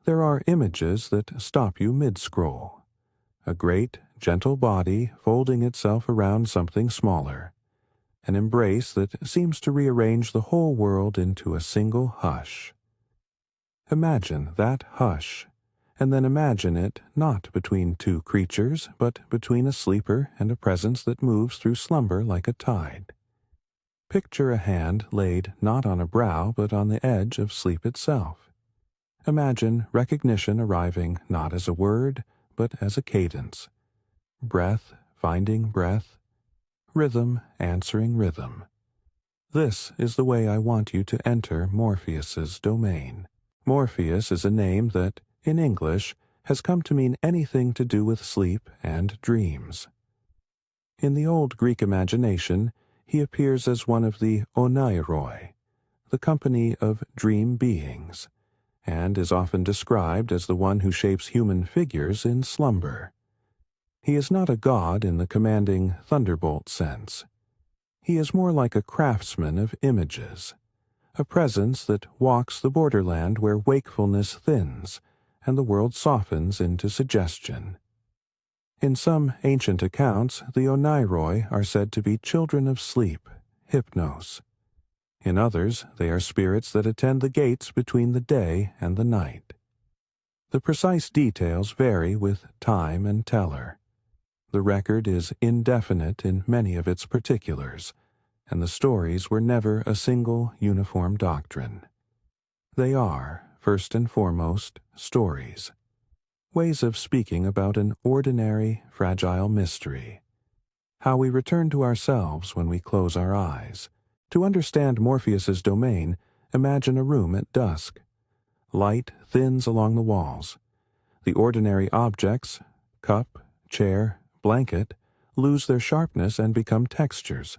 There are images that stop you mid-scroll. A great, gentle body folding itself around something smaller. An embrace that seems to rearrange the whole world into a single hush. Imagine that hush, and then imagine it not between two creatures, but between a sleeper and a presence that moves through slumber like a tide. Picture a hand laid not on a brow but on the edge of sleep itself. Imagine recognition arriving not as a word, but as a cadence. Breath finding breath, rhythm answering rhythm. This is the way I want you to enter Morpheus's domain. Morpheus is a name that, in English, has come to mean anything to do with sleep and dreams. In the old Greek imagination, he appears as one of the oneiroi, the company of dream beings, and is often described as the one who shapes human figures in slumber. He is not a god in the commanding thunderbolt sense. He is more like a craftsman of images, a presence that walks the borderland where wakefulness thins and the world softens into suggestion. In some ancient accounts, the oneiroi are said to be children of sleep, hypnos. In others, they are spirits that attend the gates between the day and the night. The precise details vary with time and teller. The record is indefinite in many of its particulars, and the stories were never a single uniform doctrine. They are, first and foremost, stories. Ways of speaking about an ordinary, fragile mystery. How we return to ourselves when we close our eyes. To understand Morpheus's domain, imagine a room at dusk. Light thins along the walls. The ordinary objects, cup, chair, blanket, lose their sharpness and become textures.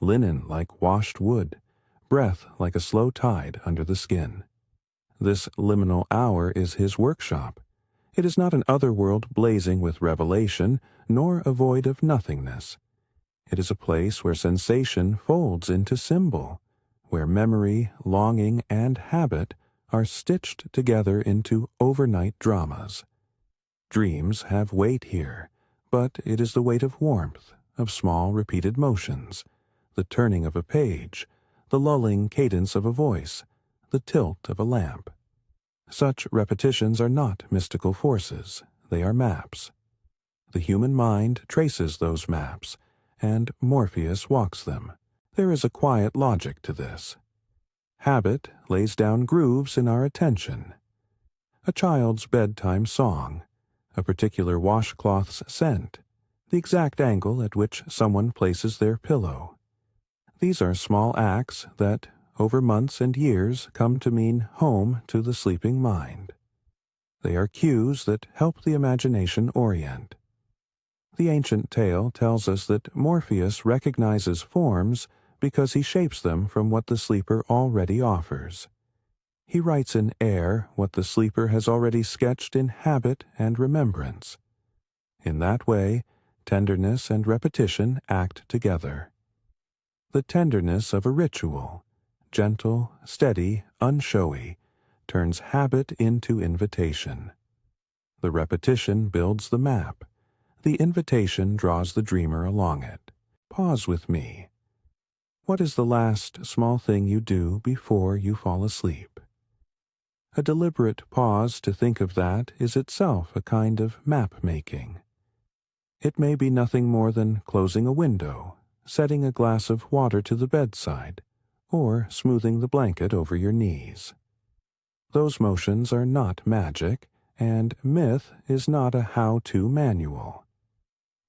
Linen like washed wood, breath like a slow tide under the skin. This liminal hour is his workshop. It is not an otherworld blazing with revelation, nor a void of nothingness. It is a place where sensation folds into symbol, where memory, longing, and habit are stitched together into overnight dramas. Dreams have weight here, but it is the weight of warmth, of small repeated motions, the turning of a page, the lulling cadence of a voice, the tilt of a lamp. Such repetitions are not mystical forces, they are maps. The human mind traces those maps, and Morpheus walks them. There is a quiet logic to this. Habit lays down grooves in our attention. A child's bedtime song, a particular washcloth's scent, the exact angle at which someone places their pillow. These are small acts that, over months and years, come to mean home to the sleeping mind. They are cues that help the imagination orient. The ancient tale tells us that Morpheus recognizes forms because he shapes them from what the sleeper already offers. He writes in air what the sleeper has already sketched in habit and remembrance. In that way, tenderness and repetition act together. The tenderness of a ritual, gentle, steady, unshowy, turns habit into invitation. The repetition builds the map. The invitation draws the dreamer along it. Pause with me. What is the last small thing you do before you fall asleep? A deliberate pause to think of that is itself a kind of map-making. It may be nothing more than closing a window, setting a glass of water to the bedside, or smoothing the blanket over your knees. Those motions are not magic, and myth is not a how-to manual.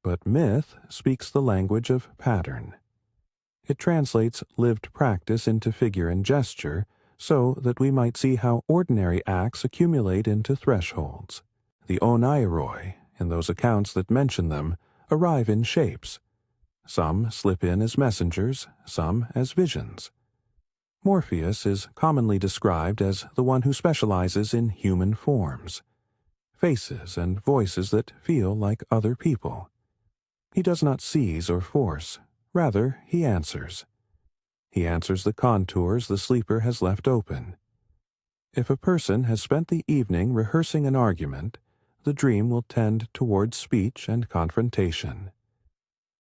But myth speaks the language of pattern. It translates lived practice into figure and gesture so that we might see how ordinary acts accumulate into thresholds. The oneiroi, in those accounts that mention them, arrive in shapes. Some slip in as messengers, some as visions. Morpheus is commonly described as the one who specializes in human forms, faces and voices that feel like other people. He does not seize or force, rather he answers. He answers the contours the sleeper has left open. If a person has spent the evening rehearsing an argument, the dream will tend towards speech and confrontation.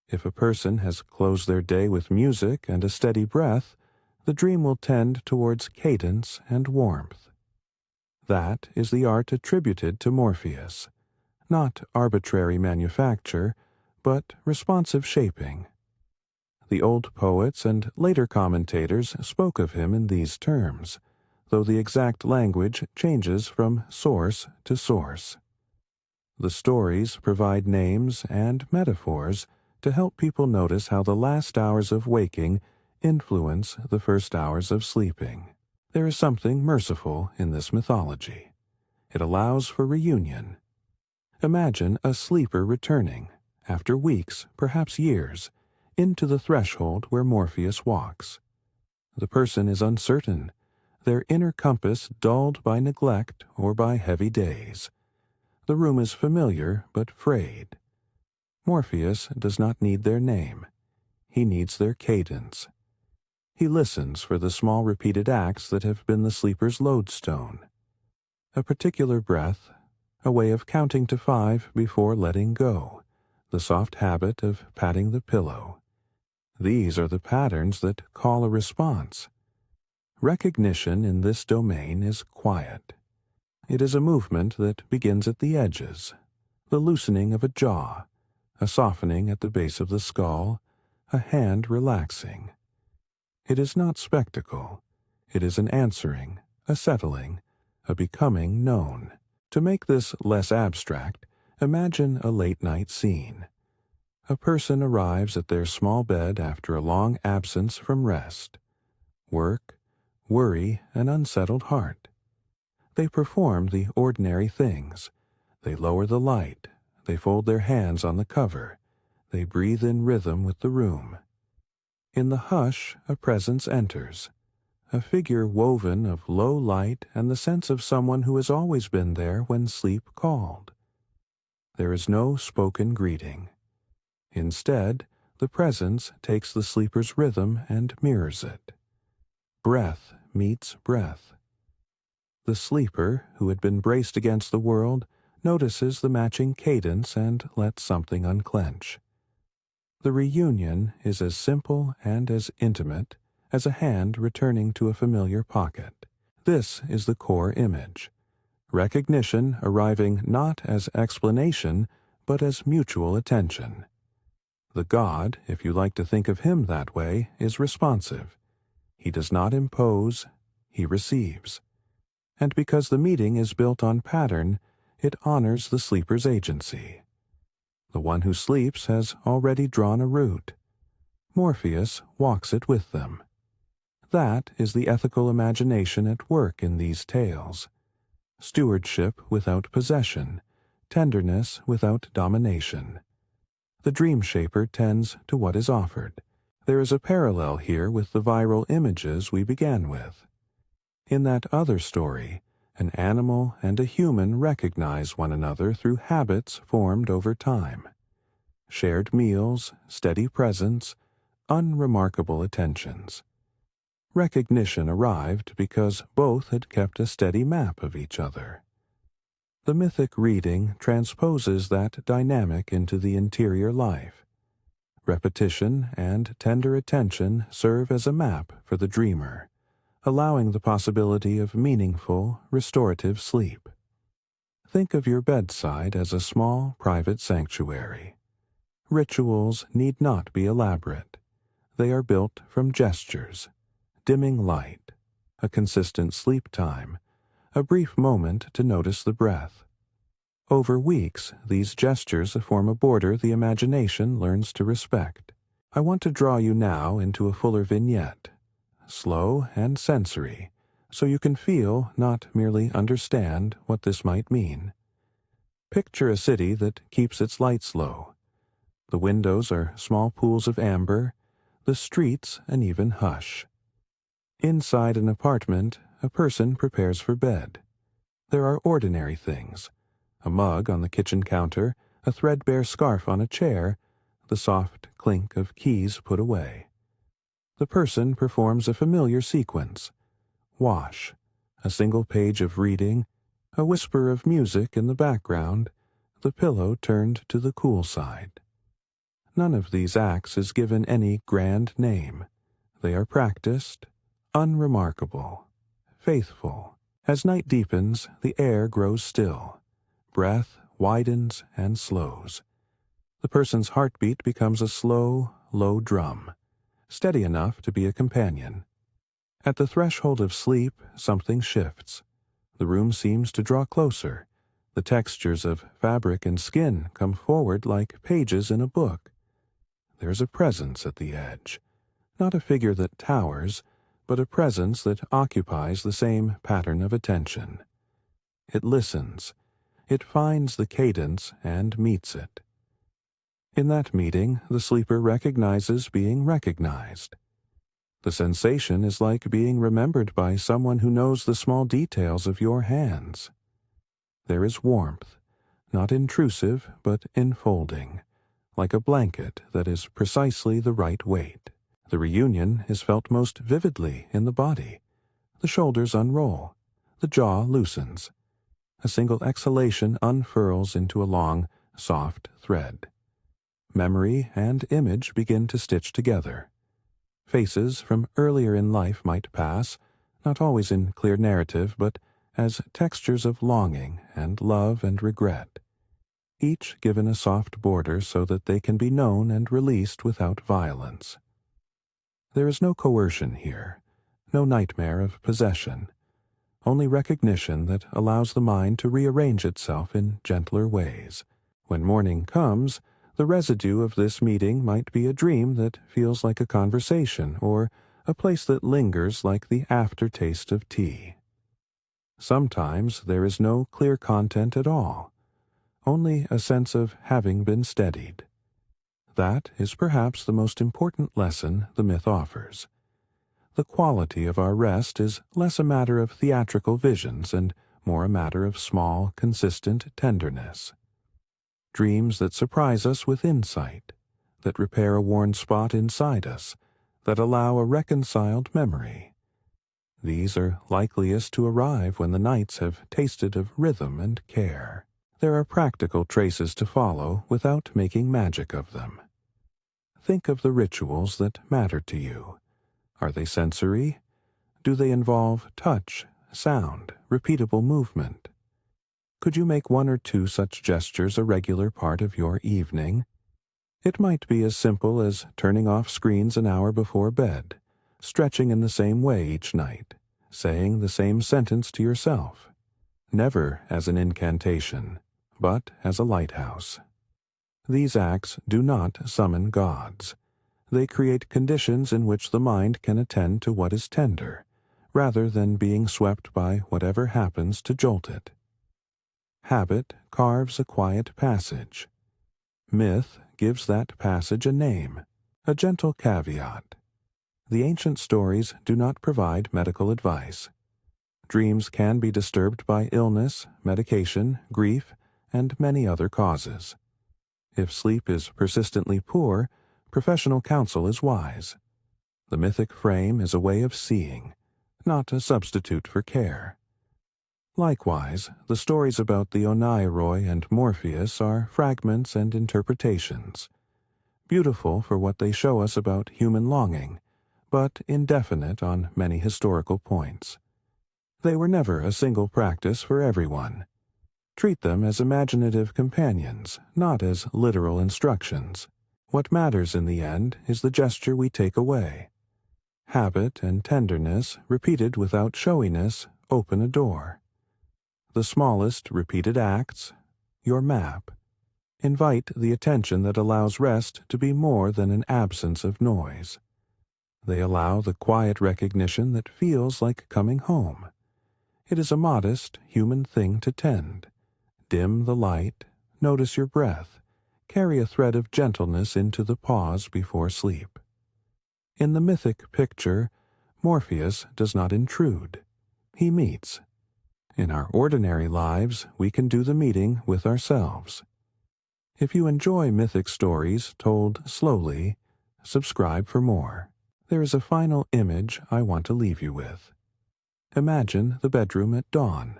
If a person has closed their day with music and a steady breath, the dream will tend towards cadence and warmth. That is the art attributed to Morpheus, not arbitrary manufacture, but responsive shaping. The old poets and later commentators spoke of him in these terms, though the exact language changes from source to source. The stories provide names and metaphors to help people notice how the last hours of waking influence the first hours of sleeping. There is something merciful in this mythology. It allows for reunion. Imagine a sleeper returning, after weeks, perhaps years, into the threshold where Morpheus walks. The person is uncertain, their inner compass dulled by neglect or by heavy days. The room is familiar but frayed. Morpheus does not need their name. He needs their cadence. He listens for the small repeated acts that have been the sleeper's lodestone. A particular breath, a way of counting to 5 before letting go, the soft habit of patting the pillow. These are the patterns that call a response. Recognition in this domain is quiet. It is a movement that begins at the edges, the loosening of a jaw, a softening at the base of the skull, a hand relaxing. It is not spectacle. It is an answering, a settling, a becoming known. To make this less abstract, imagine a late-night scene. A person arrives at their small bed after a long absence from rest. Work, worry, an unsettled heart. They perform the ordinary things. They lower the light. They fold their hands on the cover. They breathe in rhythm with the room. In the hush, a presence enters, a figure woven of low light and the sense of someone who has always been there when sleep called. There is no spoken greeting. Instead, the presence takes the sleeper's rhythm and mirrors it. Breath meets breath. The sleeper, who had been braced against the world, notices the matching cadence and lets something unclench. The reunion is as simple and as intimate as a hand returning to a familiar pocket. This is the core image. Recognition arriving not as explanation, but as mutual attention. The God, if you like to think of him that way, is responsive. He does not impose, he receives. And because the meeting is built on pattern, it honors the sleeper's agency. The one who sleeps has already drawn a route. Morpheus walks it with them. That is the ethical imagination at work in these tales. Stewardship without possession, tenderness without domination. The dream shaper tends to what is offered. There is a parallel here with the viral images we began with. In that other story, an animal and a human recognize one another through habits formed over time. Shared meals, steady presence, unremarkable attentions. Recognition arrived because both had kept a steady map of each other. The mythic reading transposes that dynamic into the interior life. Repetition and tender attention serve as a map for the dreamer, allowing the possibility of meaningful, restorative sleep. Think of your bedside as a small, private sanctuary. Rituals need not be elaborate. They are built from gestures, dimming light, a consistent sleep time, a brief moment to notice the breath. Over weeks, these gestures form a border the imagination learns to respect. I want to draw you now into a fuller vignette, slow and sensory, so you can feel, not merely understand, what this might mean. Picture a city that keeps its lights low. The windows are small pools of amber, the streets an even hush. Inside an apartment, a person prepares for bed. There are ordinary things: a mug on the kitchen counter, a threadbare scarf on a chair, the soft clink of keys put away. The person performs a familiar sequence: wash, a single page of reading, a whisper of music in the background, the pillow turned to the cool side. None of these acts is given any grand name. They are practiced, unremarkable, faithful. As night deepens, the air grows still. Breath widens and slows. The person's heartbeat becomes a slow, low drum, steady enough to be a companion. At the threshold of sleep, something shifts. The room seems to draw closer. The textures of fabric and skin come forward like pages in a book. There's a presence at the edge, not a figure that towers, but a presence that occupies the same pattern of attention. It listens. It finds the cadence and meets it. In that meeting, the sleeper recognizes being recognized. The sensation is like being remembered by someone who knows the small details of your hands. There is warmth, not intrusive but enfolding, like a blanket that is precisely the right weight. The reunion is felt most vividly in the body. The shoulders unroll. The jaw loosens. A single exhalation unfurls into a long, soft thread. Memory and image begin to stitch together. Faces from earlier in life might pass, not always in clear narrative, but as textures of longing and love and regret, each given a soft border so that they can be known and released without violence. There is no coercion here, no nightmare of possession, only recognition that allows the mind to rearrange itself in gentler ways. When morning comes, the residue of this meeting might be a dream that feels like a conversation, or a place that lingers like the aftertaste of tea. Sometimes there is no clear content at all, only a sense of having been steadied. That is perhaps the most important lesson the myth offers. The quality of our rest is less a matter of theatrical visions and more a matter of small, consistent tenderness. Dreams that surprise us with insight, that repair a worn spot inside us, that allow a reconciled memory. These are likeliest to arrive when the nights have tasted of rhythm and care. There are practical traces to follow without making magic of them. Think of the rituals that matter to you. Are they sensory? Do they involve touch, sound, repeatable movement? Could you make one or two such gestures a regular part of your evening? It might be as simple as turning off screens an hour before bed, stretching in the same way each night, saying the same sentence to yourself, never as an incantation, but as a lighthouse. These acts do not summon gods. They create conditions in which the mind can attend to what is tender, rather than being swept by whatever happens to jolt it. Habit carves a quiet passage. Myth gives that passage a name, a gentle caveat. The ancient stories do not provide medical advice. Dreams can be disturbed by illness, medication, grief, and many other causes. If sleep is persistently poor, professional counsel is wise. The mythic frame is a way of seeing, not a substitute for care. Likewise, the stories about the Oneiroi and Morpheus are fragments and interpretations, beautiful for what they show us about human longing, but indefinite on many historical points. They were never a single practice for everyone. Treat them as imaginative companions, not as literal instructions. What matters in the end is the gesture we take away. Habit and tenderness, repeated without showiness, open a door. The smallest repeated acts, your map, invite the attention that allows rest to be more than an absence of noise. They allow the quiet recognition that feels like coming home. It is a modest, human thing to tend. Dim the light, notice your breath, carry a thread of gentleness into the pause before sleep. In the mythic picture, Morpheus does not intrude. He meets. In our ordinary lives, we can do the meeting with ourselves. If you enjoy mythic stories told slowly, subscribe for more. There is a final image I want to leave you with. Imagine the bedroom at dawn,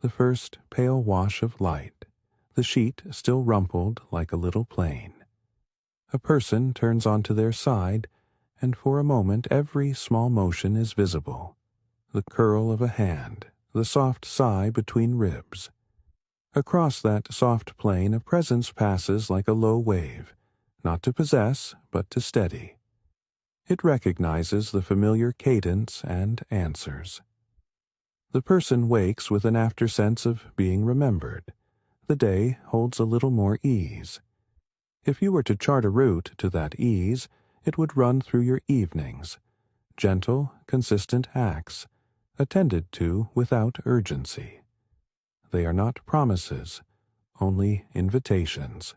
the first pale wash of light, the sheet still rumpled like a little plane. A person turns onto their side, and for a moment every small motion is visible. The curl of a hand, the soft sigh between ribs. Across that soft plane a presence passes like a low wave, not to possess, but to steady. It recognizes the familiar cadence and answers. The person wakes with an aftersense of being remembered. The day holds a little more ease. If you were to chart a route to that ease, it would run through your evenings. Gentle, consistent acts, attended to without urgency. They are not promises, only invitations.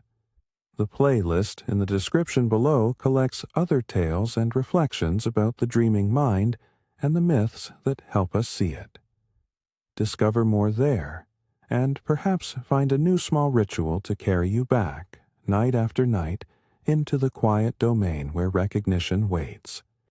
The playlist in the description below collects other tales and reflections about the dreaming mind and the myths that help us see it. Discover more there, and perhaps find a new small ritual to carry you back, night after night, into the quiet domain where recognition waits.